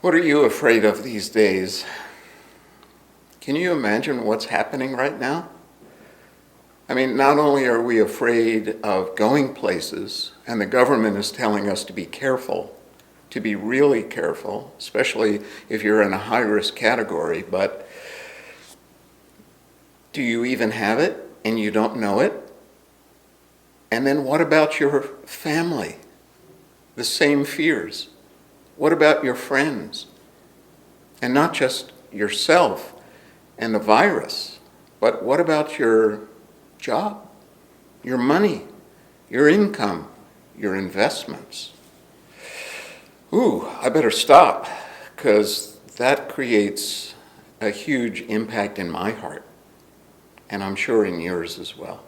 What are you afraid of these days? Can you imagine what's happening right now? I mean, not only are we afraid of going places, and the government is telling us to be careful, to be really careful, especially if you're in a high-risk category, but do you even have it and you don't know it? And then what about your family? The same fears. What about your friends? And not just yourself and the virus, but what about your job, your money, your income, your investments? I better stop, because that creates a huge impact in my heart, and I'm sure in yours as well.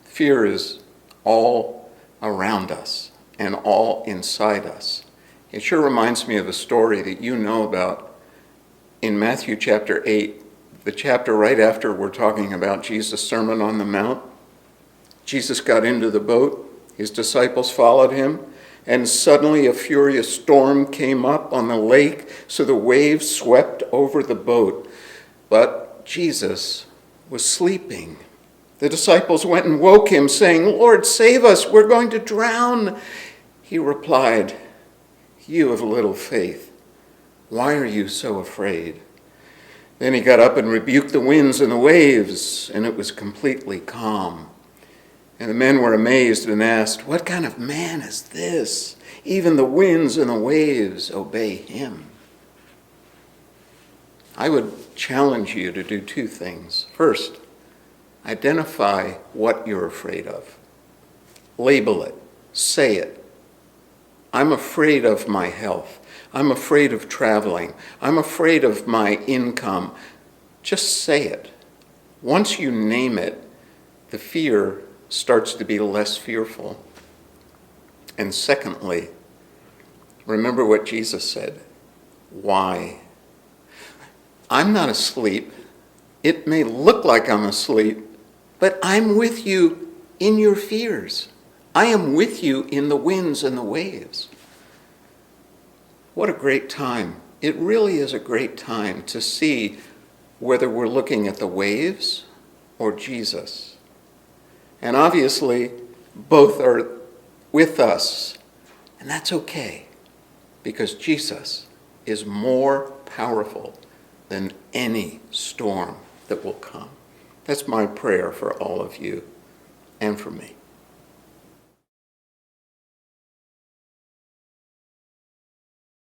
Fear is all around us and all inside us. It sure reminds me of a story that you know about in Matthew chapter 8, the chapter right after we're talking about Jesus' Sermon on the Mount. Jesus got into the boat, his disciples followed him, and suddenly a furious storm came up on the lake, so the waves swept over the boat. But Jesus was sleeping. The disciples went and woke him, saying, "Lord, save us, we're going to drown." He replied, "You of little faith, why are you so afraid?" Then he got up and rebuked the winds and the waves, and it was completely calm. And the men were amazed and asked, "What kind of man is this? Even the winds and the waves obey him." I would challenge you to do two things. First, identify what you're afraid of. Label it. Say it. I'm afraid of my health. I'm afraid of traveling. I'm afraid of my income. Just say it. Once you name it, the fear starts to be less fearful. And secondly, remember what Jesus said. Why? I'm not asleep. It may look like I'm asleep, but I'm with you in your fears. I am with you in the winds and the waves. What a great time. It really is a great time to see whether we're looking at the waves or Jesus. And obviously, both are with us. And that's okay, because Jesus is more powerful than any storm that will come. That's my prayer for all of you and for me.